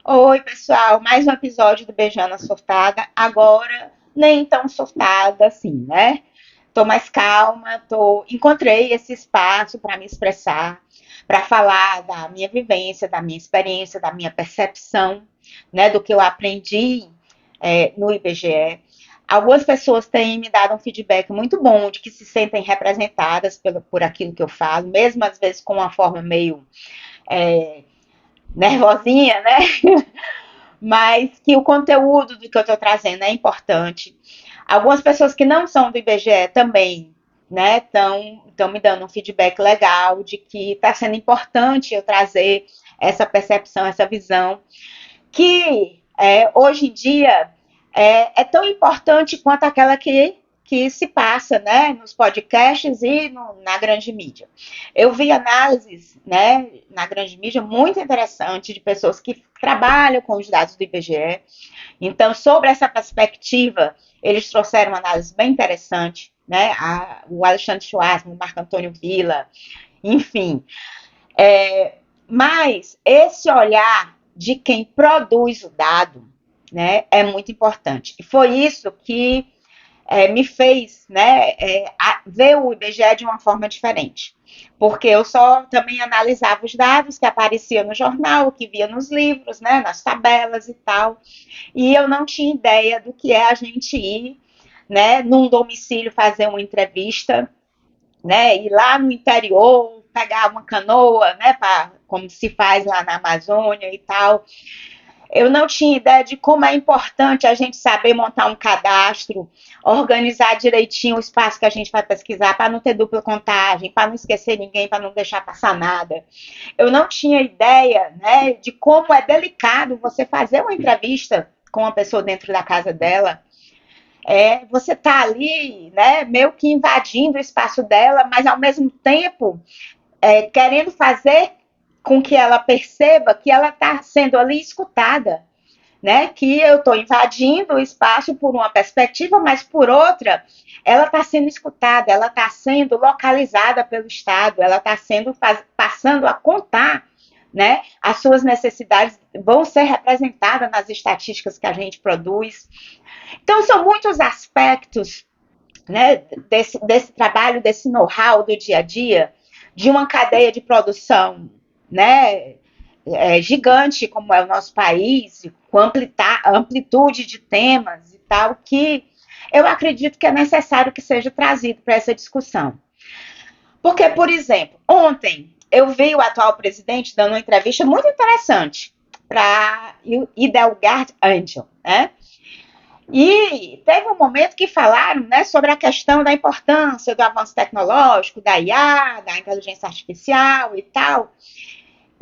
Oi, pessoal, mais um episódio do Beijando a Surtada. Agora, nem tão surtada assim, né? Tô mais calma, encontrei esse espaço para me expressar, para falar da minha vivência, da minha experiência, da minha percepção, né, do que eu aprendi no IBGE. Algumas pessoas têm me dado um feedback muito bom de que se sentem representadas por aquilo que eu falo, mesmo às vezes com uma forma meio é, nervosinha, né? Mas que o conteúdo do que eu estou trazendo é importante. Algumas pessoas que não são do IBGE também, né, estão me dando um feedback legal de que está sendo importante eu trazer essa percepção, essa visão, que hoje em dia é tão importante quanto aquela que se passa, né, nos podcasts e na grande mídia. Eu vi análises, né, na grande mídia muito interessantes de pessoas que trabalham com os dados do IBGE. Então, sobre essa perspectiva, eles trouxeram uma análise bem interessante, né? O Alexandre Schwarzman, o Marco Antônio Villa, enfim. Mas esse olhar de quem produz o dado, né, é muito importante. E foi isso que me fez, né, ver o IBGE de uma forma diferente. Porque eu só também analisava os dados que apareciam no jornal, que via nos livros, né, nas tabelas e tal. E eu não tinha ideia do que é a gente ir, né, num domicílio fazer uma entrevista, né, ir lá no interior, pegar uma canoa, né, como se faz lá na Amazônia e tal. Eu não tinha ideia de como é importante a gente saber montar um cadastro, organizar direitinho o espaço que a gente vai pesquisar, para não ter dupla contagem, para não esquecer ninguém, para não deixar passar nada. Eu não tinha ideia, né, de como é delicado você fazer uma entrevista com uma pessoa dentro da casa dela. Você tá ali, né, meio que invadindo o espaço dela, mas ao mesmo tempo querendo fazer com que ela perceba que ela está sendo ali escutada, né? Que eu estou invadindo o espaço por uma perspectiva, mas por outra, ela está sendo escutada, ela está sendo localizada pelo Estado, ela está passando a contar, né? As suas necessidades vão ser representadas nas estatísticas que a gente produz. Então, são muitos aspectos, né, desse trabalho, desse know-how do dia a dia, de uma cadeia de produção, né, gigante como é o nosso país, com amplitude de temas e tal, que eu acredito que é necessário que seja trazido para essa discussão. Porque, por exemplo, ontem eu vi o atual presidente dando uma entrevista muito interessante para Idelgard Angel, né? E teve um momento que falaram, né, sobre a questão da importância do avanço tecnológico, da IA, da inteligência artificial e tal.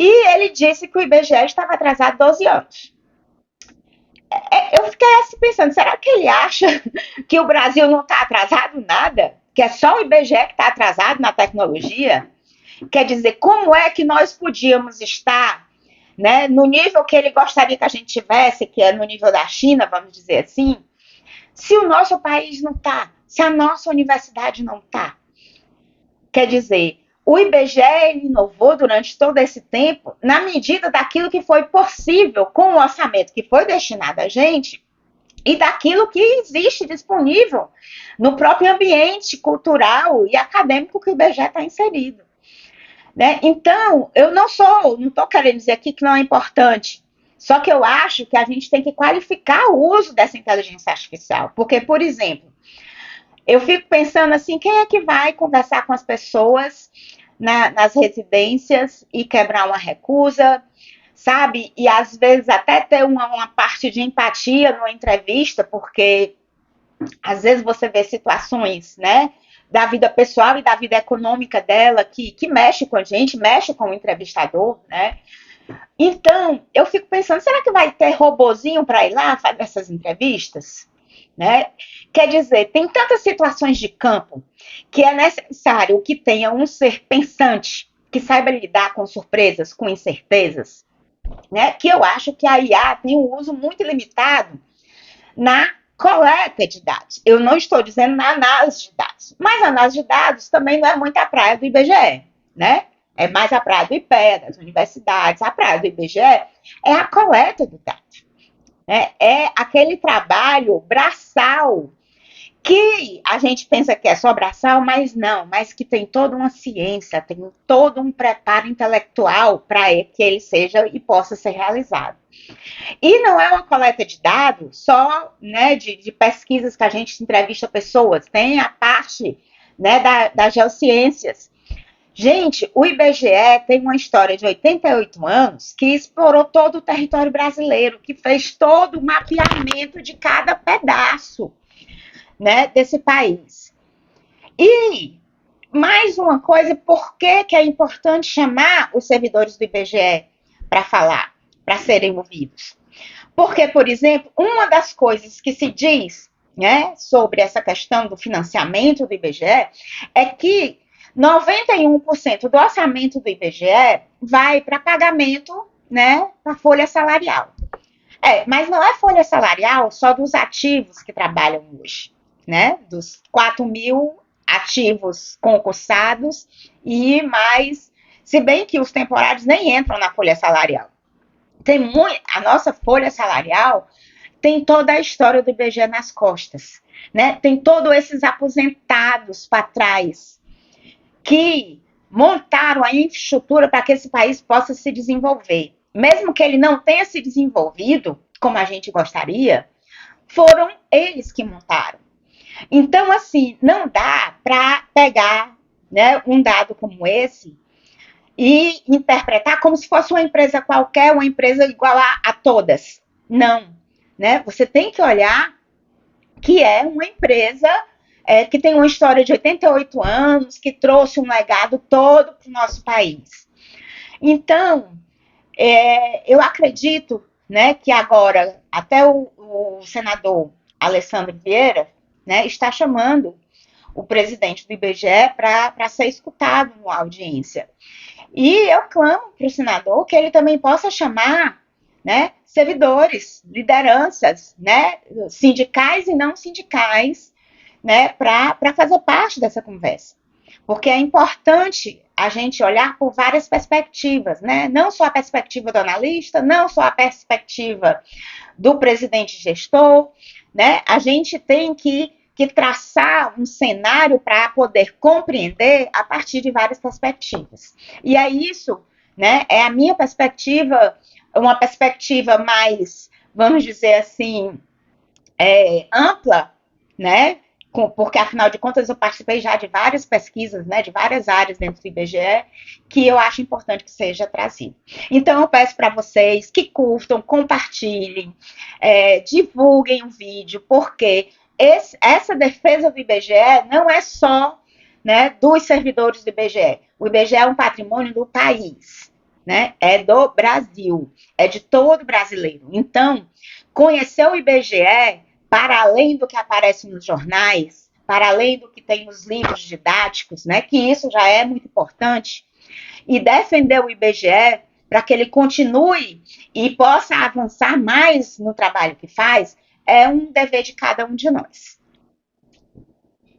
E ele disse que o IBGE estava atrasado 12 anos. Eu fiquei assim pensando, será que ele acha que o Brasil não está atrasado nada? Que é só o IBGE que está atrasado na tecnologia? Quer dizer, como é que nós podíamos estar, né, no nível que ele gostaria que a gente tivesse, que é no nível da China, vamos dizer assim, se o nosso país não está, se a nossa universidade não está? Quer dizer, o IBGE inovou durante todo esse tempo na medida daquilo que foi possível com o orçamento que foi destinado a gente e daquilo que existe disponível no próprio ambiente cultural e acadêmico que o IBGE está inserido. Né? Então, eu não estou querendo dizer aqui que não é importante, só que eu acho que a gente tem que qualificar o uso dessa inteligência artificial. Porque, por exemplo, eu fico pensando assim, quem é que vai conversar com as pessoas nas residências e quebrar uma recusa, sabe? E às vezes até ter uma parte de empatia numa entrevista, porque às vezes você vê situações, né, da vida pessoal e da vida econômica dela que mexe com a gente, mexe com o entrevistador, né? Então, eu fico pensando, será que vai ter robozinho para ir lá fazer essas entrevistas? Né? Quer dizer, tem tantas situações de campo que é necessário que tenha um ser pensante que saiba lidar com surpresas, com incertezas, né? Que eu acho que a IA tem um uso muito limitado na coleta de dados. Eu não estou dizendo na análise de dados, mas a análise de dados também não é muito a praia do IBGE, né? é mais a praia do IPEA, das universidades, a praia do IBGE, é a coleta do dado. Né? É aquele trabalho braçal que a gente pensa que é só braçal, mas não, mas que tem toda uma ciência, tem todo um preparo intelectual para que ele seja e possa ser realizado. E não é uma coleta de dados só, né, de pesquisas que a gente entrevista pessoas, tem a parte, né, das geociências. Gente, o IBGE tem uma história de 88 anos que explorou todo o território brasileiro, que fez todo o mapeamento de cada pedaço, né, desse país. E mais uma coisa, por que é importante chamar os servidores do IBGE para falar, para serem ouvidos? Porque, por exemplo, uma das coisas que se diz, né, sobre essa questão do financiamento do IBGE é que 91% do orçamento do IBGE vai para pagamento, né, para folha salarial. Mas não é folha salarial só dos ativos que trabalham hoje, né? Dos 4 mil ativos concursados e mais, se bem que os temporários nem entram na folha salarial. A nossa folha salarial tem toda a história do IBGE nas costas, né? Tem todos esses aposentados para trás que montaram a infraestrutura para que esse país possa se desenvolver. Mesmo que ele não tenha se desenvolvido como a gente gostaria, foram eles que montaram. Então, assim, não dá para pegar, né, um dado como esse e interpretar como se fosse uma empresa qualquer, uma empresa igual a todas. Não, né? Você tem que olhar que é uma empresa que tem uma história de 88 anos, que trouxe um legado todo para o nosso país. Então, eu acredito, né, que agora até o senador Alessandro Vieira, né, está chamando o presidente do IBGE para ser escutado numa audiência. E eu clamo para o senador que ele também possa chamar, né, servidores, lideranças, né, sindicais e não sindicais, né, para fazer parte dessa conversa. Porque é importante a gente olhar por várias perspectivas, né? Não só a perspectiva do analista, não só a perspectiva do presidente gestor, né? A gente tem que traçar um cenário para poder compreender a partir de várias perspectivas. E é isso, né? É a minha perspectiva, uma perspectiva mais, vamos dizer assim, ampla, né? Porque, afinal de contas, eu participei já de várias pesquisas, né, de várias áreas dentro do IBGE, que eu acho importante que seja trazido. Então, eu peço para vocês que curtam, compartilhem, divulguem o vídeo, porque essa defesa do IBGE não é só, né, dos servidores do IBGE. O IBGE é um patrimônio do país, né, é do Brasil, é de todo brasileiro. Então, conhecer o IBGE, para além do que aparece nos jornais, para além do que tem nos livros didáticos, né, que isso já é muito importante, e defender o IBGE para que ele continue e possa avançar mais no trabalho que faz, é um dever de cada um de nós.